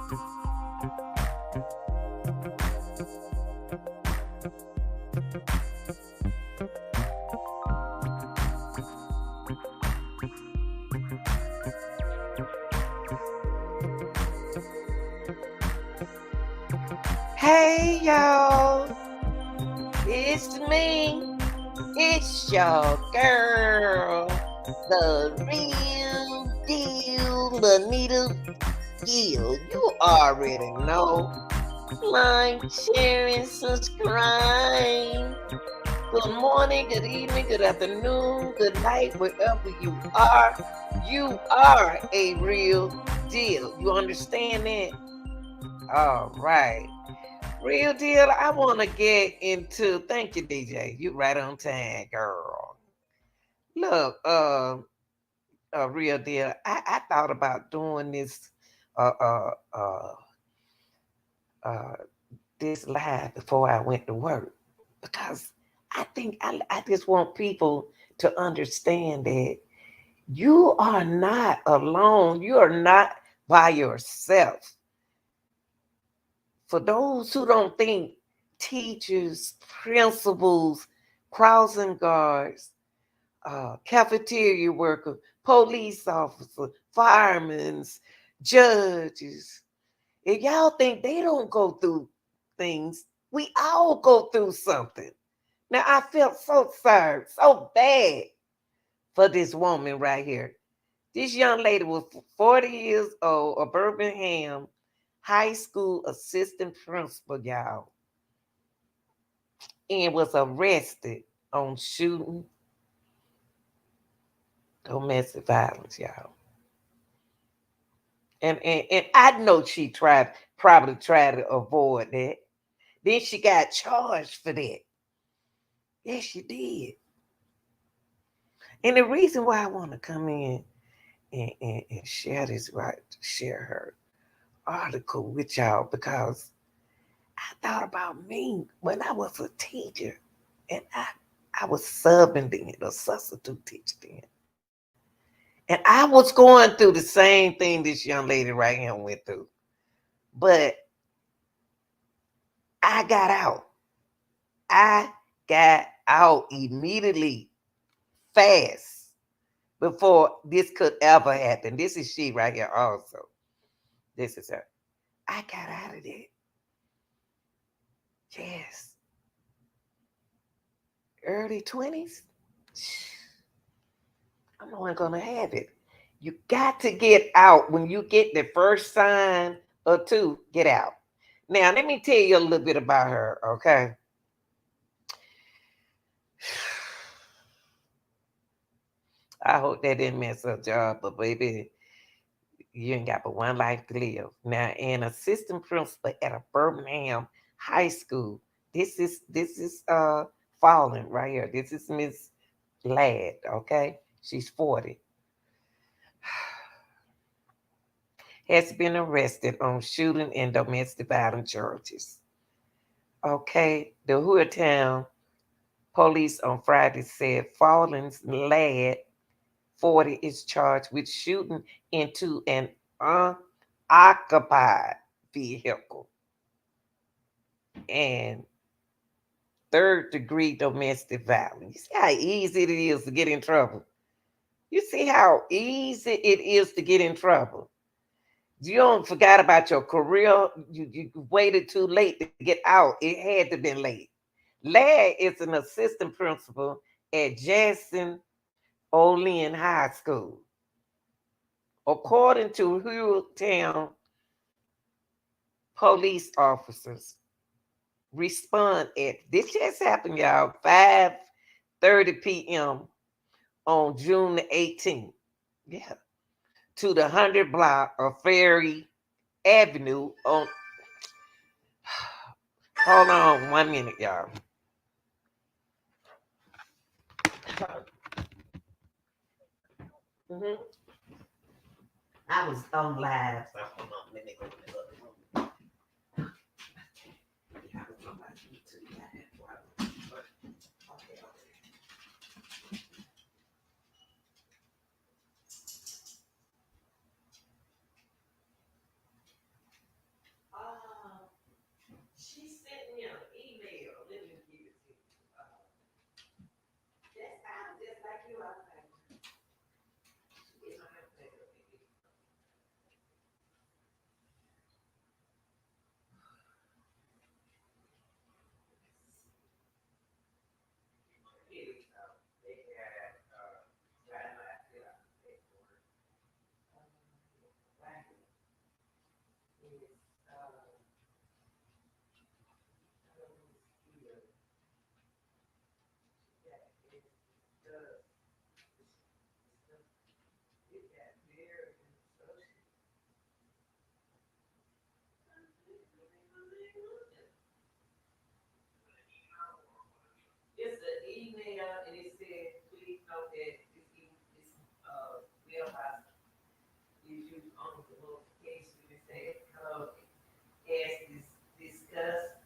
Hey y'all, it's me. It's your girl, the real deal, Anita Gill. You already know. Like, share, and subscribe. Good morning, good evening, good afternoon, good night, wherever you are. You are a real deal. You understand that? All right. Real deal, I want to get into. Thank you, DJ. You right on time, girl. Look, real deal. I thought about doing this, uh, uh, uh, uh, this live before I went to work because I think I just want people to understand that you are not alone. You are not by yourself. For those who don't think, teachers, principals, crossing guards, cafeteria workers, police officers, firemen, judges, if y'all think they don't go through things, we all go through something. Now, I felt so sorry, so bad for this woman right here. This young lady was 40 years old, a Birmingham high school assistant principal, y'all, and was arrested on shooting, domestic violence, y'all. And I know she probably tried to avoid that. Then she got charged for that. Yes, she did. And the reason why I want to come in and share this, right, share her article with y'all, because I thought about me when I was a teacher, and I was subbing then, a substitute teacher then. And I was going through the same thing this young lady right here went through. But I got out. I got out immediately, fast, before this could ever happen. This is she right here also. This is her. I got out of there. Yes. Early 20s. I'm not gonna have it. You got to get out. When you get the first sign or two, get out. Now, let me tell you a little bit about her, okay? I hope that didn't mess up job, but baby, you ain't got but one life to live. Now, an assistant principal at a Birmingham high school. This is Falin right here. This is Miss Ladd, okay? She's 40. Has been arrested on shooting and domestic violence charges. Okay, the Hoodtown police on Friday said Fallen's lad, 40, is charged with shooting into an unoccupied vehicle and third degree domestic violence. You see how easy it is to get in trouble? You see how easy it is to get in trouble? You don't forget about your career. You waited too late to get out. It had to been late. Lad is an assistant principal at Jackson Olin High School. According to Hilltown police officers, respond at this just happened, y'all, 5:30 p.m. on June the 18th. Yeah. To the 100 block of Ferry Avenue on. Hold on 1 minute, y'all. Mm-hmm. I was on live. So hold on, let me go to the other room. Yeah, I was on my YouTube live. Okay, okay. She sent me an email. Let me give it to you. That's out just like you are. She my It's an email and it said, please note that this mailbox is used only for notification. It said, hello, as discussed,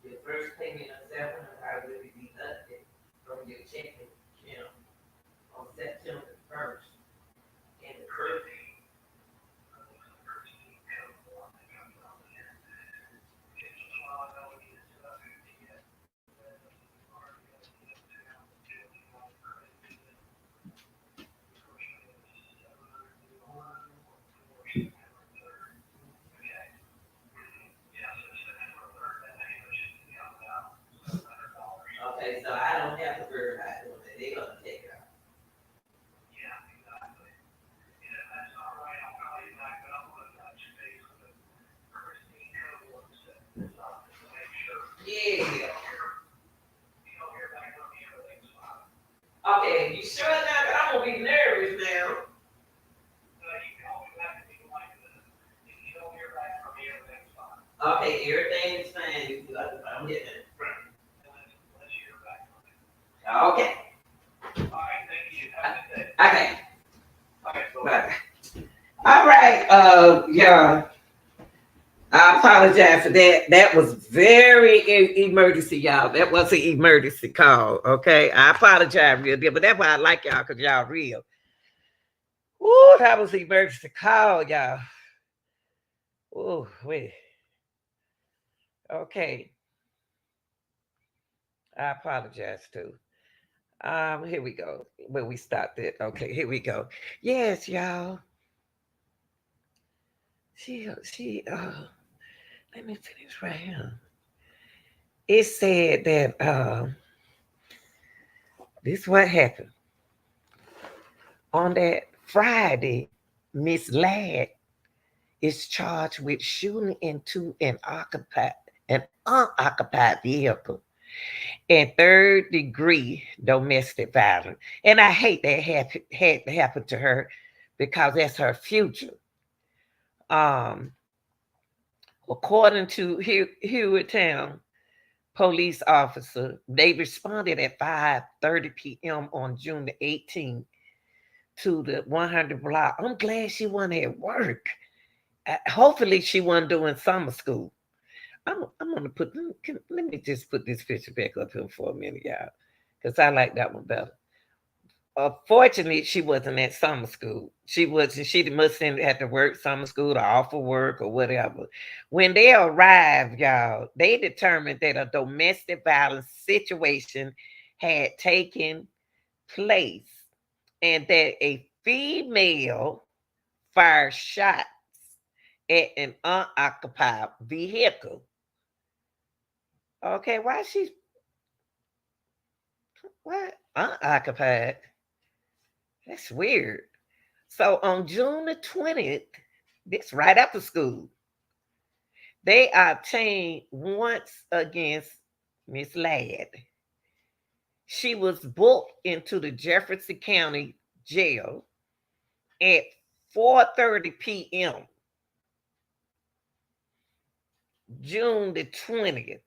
your first payment of $700 will be deducted from your checking account on September 1st. And the first okay, so I don't have to worry about doing that. They're gonna take it out. Yeah. Okay, you sure now? Cause I'm gonna be nervous now. Okay, everything is fine. I'm getting it. Okay. Okay. Bye. All right. Yeah. I apologize for that. That was very emergency, y'all. That was an emergency call. Okay. I apologize real deal, but that's why I like y'all because y'all real. Ooh, that was an emergency call, y'all. Ooh, wait. Okay. I apologize too. Here we go. Where we stopped it. Okay, here we go. Yes, y'all. She let me finish right here. It said that this what happened. On that Friday, Miss Ladd is charged with shooting into an unoccupied vehicle and third degree domestic violence. And I hate that had to happen to her because that's her future. Um, According to Hewitt Town police officer, they responded at 5:30 p.m. on June the 18th to the 100 block. I'm glad she wasn't at work. Hopefully, she wasn't doing summer school. I'm gonna let me just put this picture back up here for a minute, y'all, because I like that one better. Fortunately, she wasn't at summer school. She wasn't. She must have to work summer school or off of work or whatever. When they arrived, y'all, they determined that a domestic violence situation had taken place and that a female fired shots at an unoccupied vehicle. Okay, why she what unoccupied? That's weird. So on June the 20th, this right after school, they obtained warrants against Miss Ladd. She was booked into the Jefferson County Jail at 4:30 p.m. June the 20th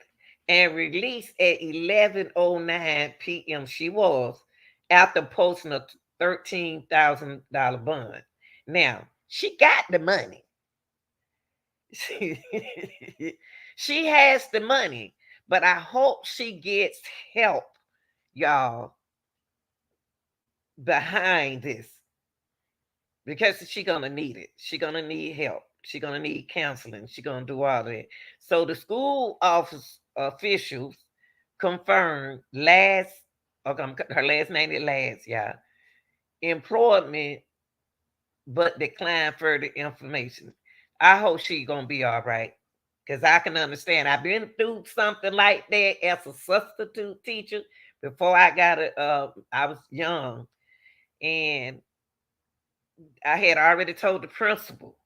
and released at 11:09 p.m. She was after posting a $13,000 bond. Now, she got the money. She, she has the money, but I hope she gets help, y'all, behind this because she gonna need it. She gonna need help. She's gonna need counseling. She's gonna do all that. So the school office officials confirmed last, okay, her last name is last, yeah, employment, but declined further information. I hope she gonna be all right. Cause I can understand. I've been through something like that as a substitute teacher before I got it. I was young, and I had already told the principal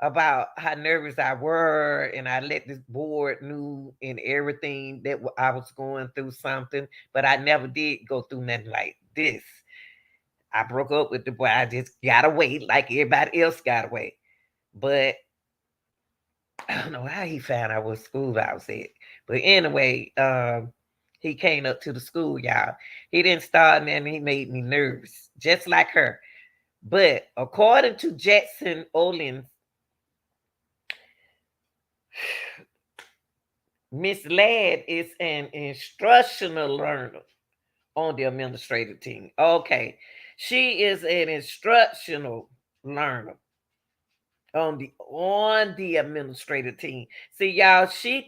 about how nervous I were, and I let this board knew and everything that I was going through something, but I never did go through nothing like this. I broke up with the boy. I just got away like everybody else got away. But I don't know how he found out what school I was at. But anyway, he came up to the school, y'all. He didn't start and he made me nervous, just like her. But according to Jackson Olin, Miss Ladd is an instructional learner on the administrative team. Okay. She is an instructional learner on the administrative team. See, y'all, she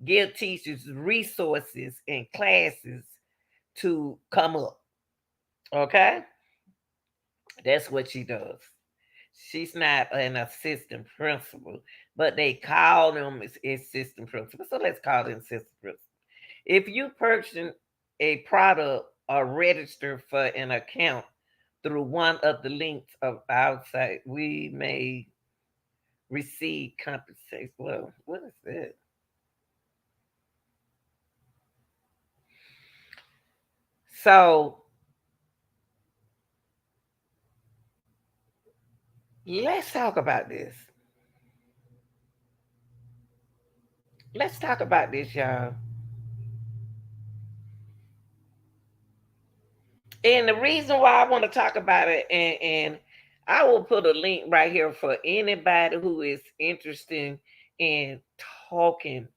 give teachers resources and classes to come up. Okay? That's what she does. She's not an assistant principal, but they call them as assistant principal. So let's call them assistant principal. If you purchase a product or register for an account through one of the links of our site, we may receive compensation. Well, what is that? So let's talk about this. Let's talk about this, y'all. And the reason why I want to talk about it, and I will put a link right here for anybody who is interested in talking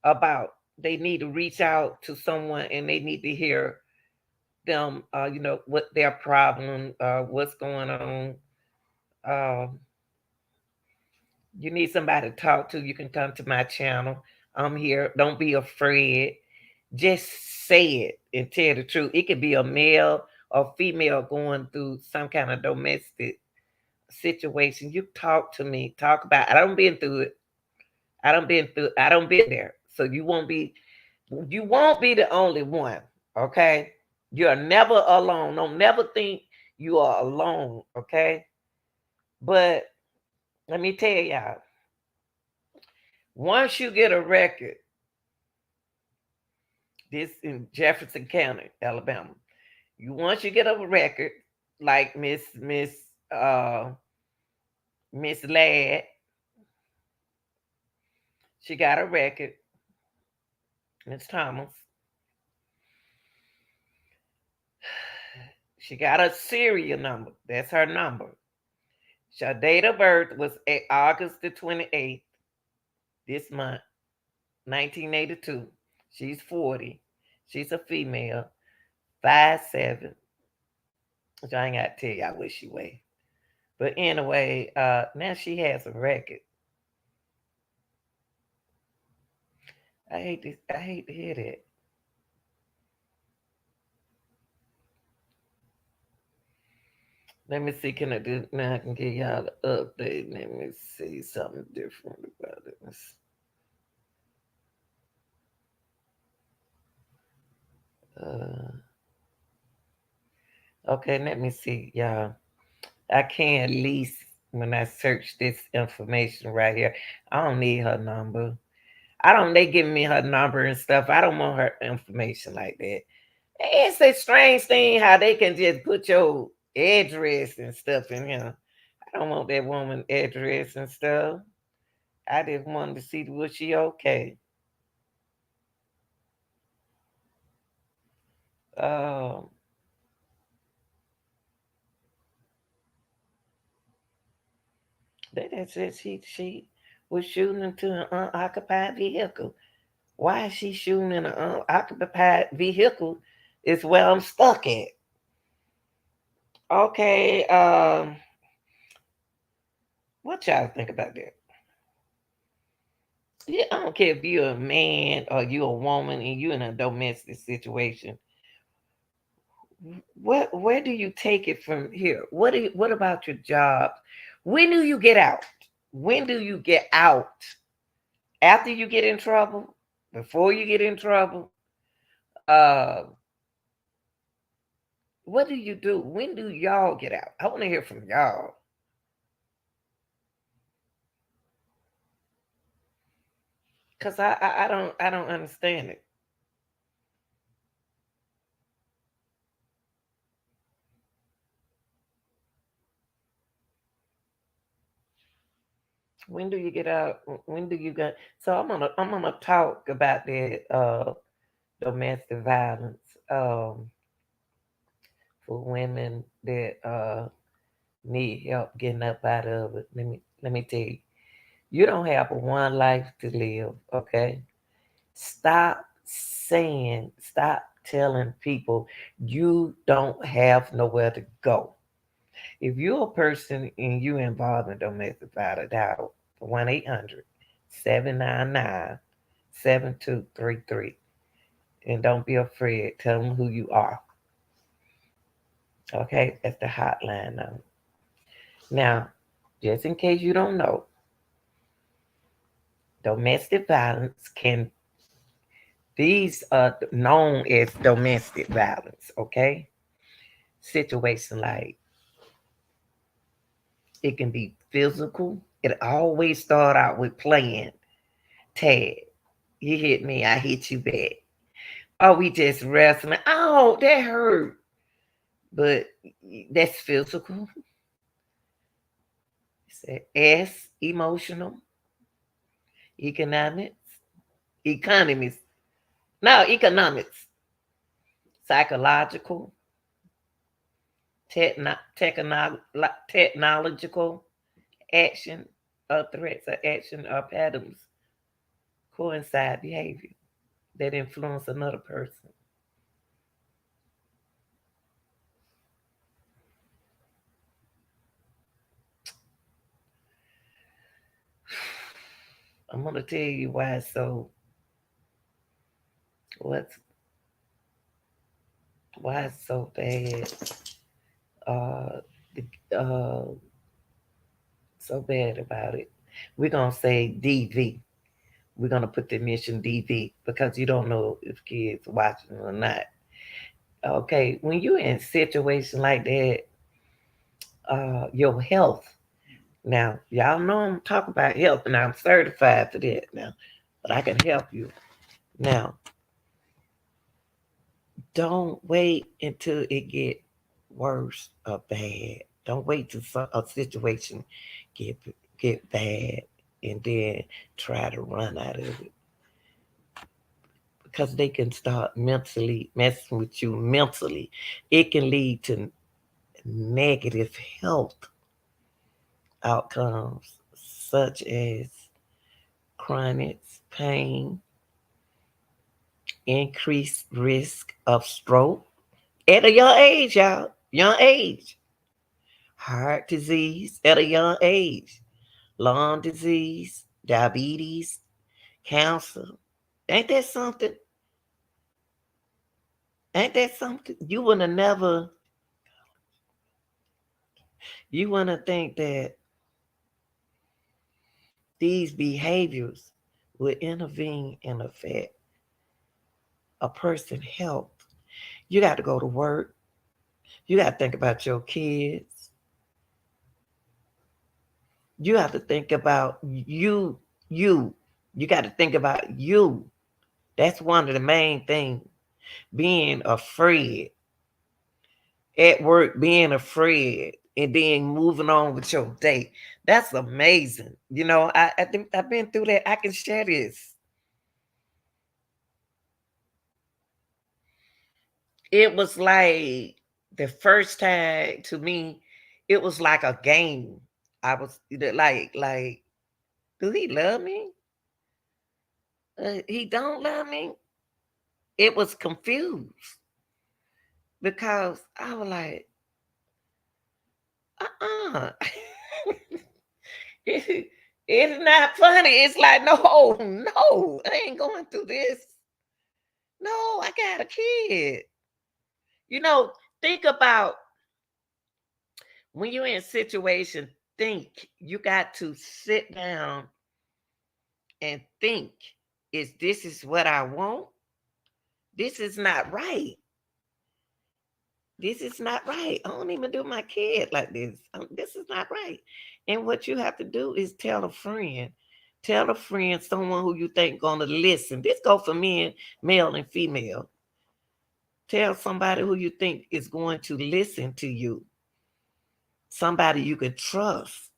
about. They need to reach out to someone and they need to hear them, what their problem, what's going on. Um, you need somebody to talk to, you can come to my channel. I'm here. Don't be afraid. Just say it and tell the truth. It could be a male or female going through some kind of domestic situation. You talk to me. Talk about it. I don't been through it. I don't been there. So you won't be the only one. Okay? You're never alone. Don't never think you are alone. Okay? But let me tell y'all, once you get a record, this in Jefferson County, Alabama, once you get a record, like uh Miss Ladd, she got a record, Miss Thomas. She got a serial number. That's her number. Her date of birth was August the 28th, this month, 1982. She's 40. She's a female, 5'7". So I ain't got to tell y'all what she weigh. But anyway, now she has a record. I hate this. I hate to hear that. Let me see. Can I do now? I can give y'all the update. Let me see something different about it. Uh, okay, let me see, y'all. I can at least when I search this information right here. I don't need her number. I don't. They giving me her number and stuff. I don't want her information like that. It's a strange thing how they can just put your address and stuff in here. I don't want that woman address and stuff. I just wanted to see was she okay. Um, that said she was shooting into an unoccupied vehicle. Why is she shooting in an unoccupied vehicle? Is where I'm stuck at. Okay. What y'all think about that? Yeah, I don't care if you're a man or you're a woman and you're in a domestic situation. Where do you take it from here? What about your job? When do you get out? When do you get out? After you get in trouble? Before you get in trouble? Uh, what do you do? When do y'all get out? I want to hear from y'all. Cause I don't understand it. When do you get out? When do you get? So I'm gonna talk about that domestic violence for women that need help getting up out of it. Let me tell you, you don't have one life to live. Okay, stop telling people you don't have nowhere to go. If you're a person and you involved in domestic violence, dial 1-800-799-7233. And don't be afraid. Tell them who you are. Okay? That's the hotline number. Now, just in case you don't know, domestic violence can, these are known as domestic violence, okay? Situation like it can be physical. It always start out with playing tag. You hit me, I hit you back. Oh, we just wrestling. Oh, that hurt. But that's physical. S, emotional, economics, economies. No, economics, psychological, technological, action, threats or action or patterns coincide behavior that influence another person. I'm gonna tell you why it's so what's why it's so bad. Uh, so bad about it. We're gonna say DV. We're gonna put the mission DV because you don't know if kids watching or not. Okay, when you're in a situation like that, your health. Now, y'all know I'm talking about health, and I'm certified for that now, but I can help you. Now, don't wait until it get worse or bad. Don't wait till a situation get get bad and then try to run out of it because they can start mentally messing with you mentally. It can lead to negative health outcomes such as chronic pain, increased risk of stroke at a young age, y'all. Young age. Heart disease at a young age. Lung disease, diabetes, cancer. Ain't that something? Ain't that something? You wanna think that these behaviors will intervene and affect a person's health. You got to go to work. You got to think about your kids. You have to think about you. You. You got to think about you. That's one of the main things. Being afraid at work, being afraid, and then moving on with your day. That's amazing. I think I've been through that. I can share this. It was like the first time to me, it was like a game. I was like, do he love me? He don't love me. It was confused because I was like, uh-uh. It's not funny. It's like, no, no, I ain't going through this. No, I got a kid. You know, think about when you're in a situation, think you got to sit down and think, is this is what I want? This is not right. This is not right. I don't even do my kid like this. This is not right. And what you have to do is tell a friend. Tell a friend, someone who you think gonna listen. This go for men, male and female. Tell somebody who you think is going to listen to you. Somebody you can trust.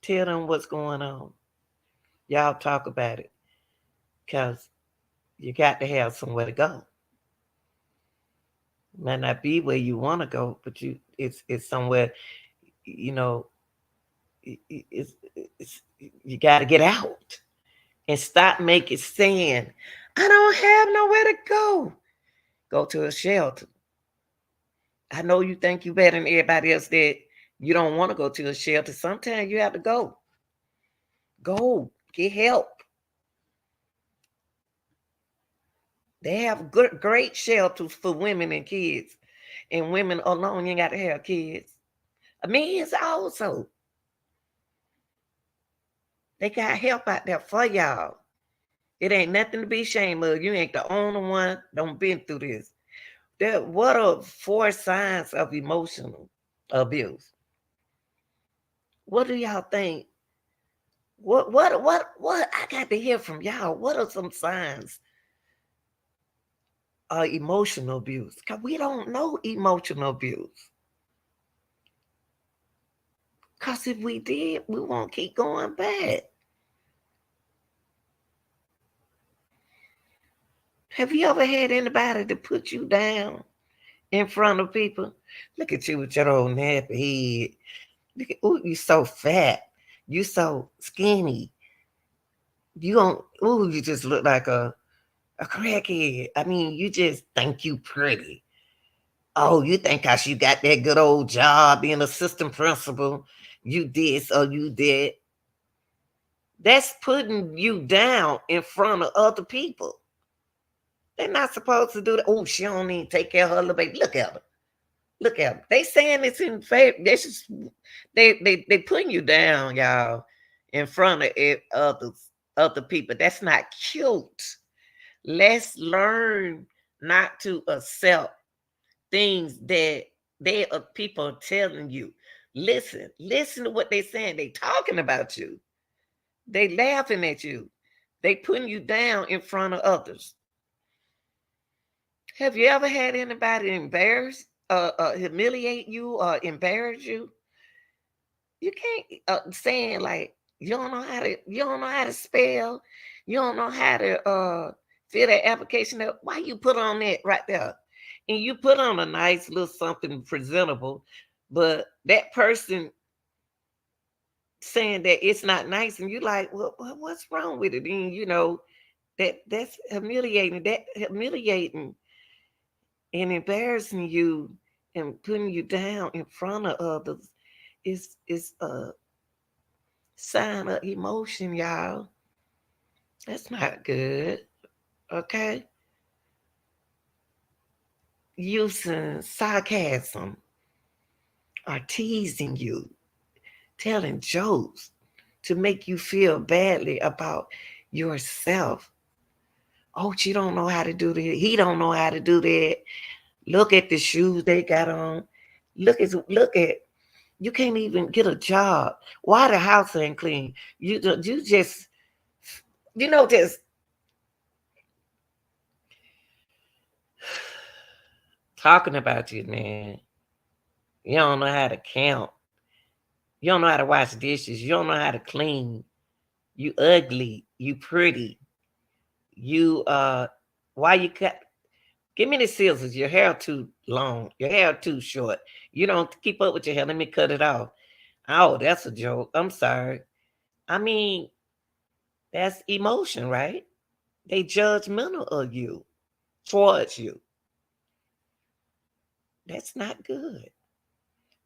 Tell them what's going on. Y'all talk about it. Because you got to have somewhere to go. Might not be where you want to go, but it's somewhere, you know, it's you got to get out and stop making saying, I don't have nowhere to go. Go to a shelter. I know you think you better than everybody else that you don't want to go to a shelter. Sometimes you have to go. Go get help. They have good, great shelters for women and kids. And women alone, you ain't got to have kids. Men also. They got help out there for y'all. It ain't nothing to be ashamed of. You ain't the only one don't been through this. What are 4 signs of emotional abuse? What do y'all think? What I got to hear from y'all. What are some signs of emotional abuse? Because we don't know emotional abuse. Because if we did, we won't keep going back. Have you ever had anybody to put you down in front of people? Look at you with your old nappy head. Look at, ooh, you so fat. You so skinny. You don't, ooh, you just look like a crackhead. I mean, you just think you pretty. Oh, you think cause you got that good old job being assistant principal, you this or you that. That's putting you down in front of other people. They're not supposed to do that. Oh, she don't even take care of her little baby. Look at her. Look at them. They saying it's in favor. They putting you down, y'all, in front of other people. That's not cute. Let's learn not to accept things that people are telling you. Listen to what they're saying. They talking about you. They laughing at you. They putting you down in front of others. Have you ever had anybody embarrass, humiliate you or embarrass you? You can't saying like you don't know how to spell, you don't know how to fill that application up. Why you put on that right there? And you put on a nice little something presentable, but that person saying that it's not nice, and you like, well, what's wrong with it? And you know that's humiliating. That humiliating and embarrassing you and putting you down in front of others is a sign of emotion, y'all. That's not good. Okay? Using sarcasm or teasing you, telling jokes to make you feel badly about yourself. Oh, she don't know how to do that. He don't know how to do that. Look at the shoes they got on. Look at you can't even get a job. Why the house ain't clean? You just just talking about you, man. You don't know how to count. You don't know how to wash dishes. You don't know how to clean. You ugly. You pretty. You why you cut? Give me the scissors. Your hair too long. Your hair too short. You don't keep up with your hair. Let me cut it off. Oh, that's a joke. I'm sorry. I mean, that's emotion, right? They judgmental of you, towards you. That's not good.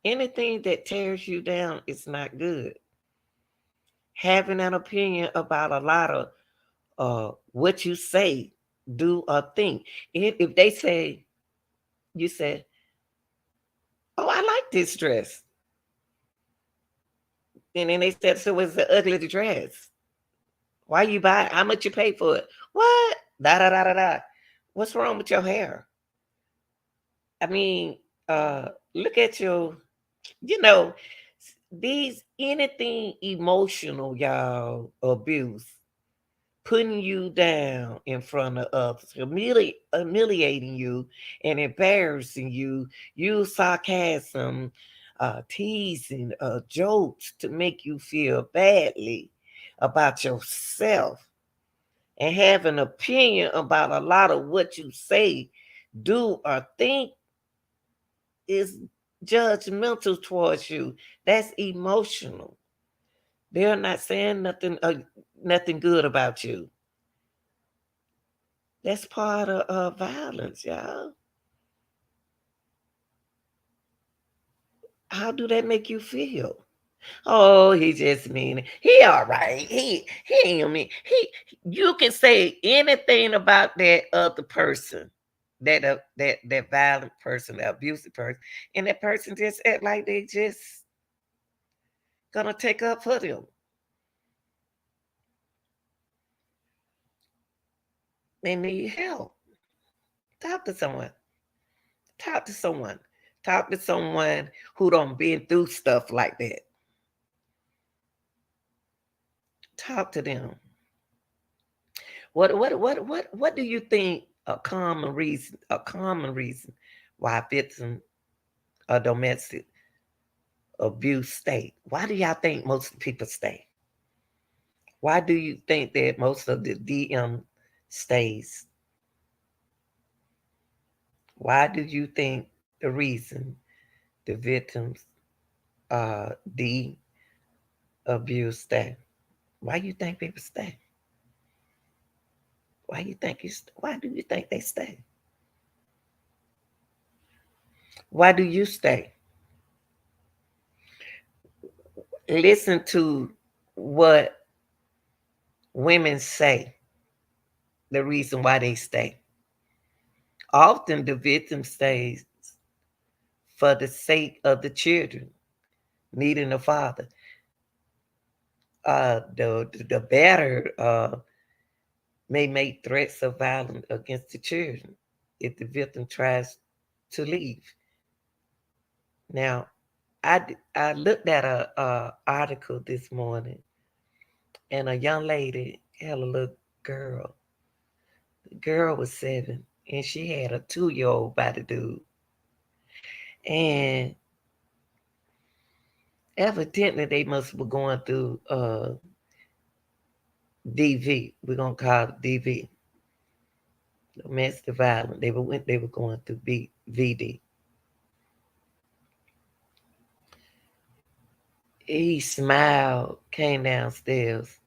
Anything that tears you down is not good. having an opinion about a lot of what you say, do, or think. If they say, you say, "Oh, I like this dress," and then they said, "So it's an ugly dress. Why you buy it? How much you pay for it? What? Da da da da da. What's wrong with your hair?" I mean, look at your, you know, these anything emotional, y'all, abuse, putting you down in front of others, humiliating you and embarrassing you, use sarcasm, teasing, jokes to make you feel badly about yourself, and have an opinion about a lot of what you say, do, or think is judgmental towards you. That's emotional. They're not saying nothing good about you. That's part of violence, y'all. How do that make you feel? Oh, he just mean it. He all right. He ain't mean. You can say anything about that other person, that violent person, that abusive person, and that person just act like they just gonna take up for them. They need help. Talk to someone. Talk to someone. Talk to someone who don't been through stuff like that. Talk to them. What do you think a common reason why victims of domestic abuse stay? Why do y'all think most people stay? Why do you think that most of the DM stays? Why do you think the reason the victims the abuse stay? Why you think people stay? Why do you think they stay? Why do you stay? Listen to what women say, the reason why they stay. Often the victim stays for the sake of the children needing a father. The better may make threats of violence against the children if the victim tries to leave. Now, I looked at a article this morning, and a young lady had a little girl. The girl was 7, and she had a 2-year-old by the dude. And evidently, they must be going through DV. We're gonna call it DV, domestic violence. They were going through VD. He smiled, came downstairs,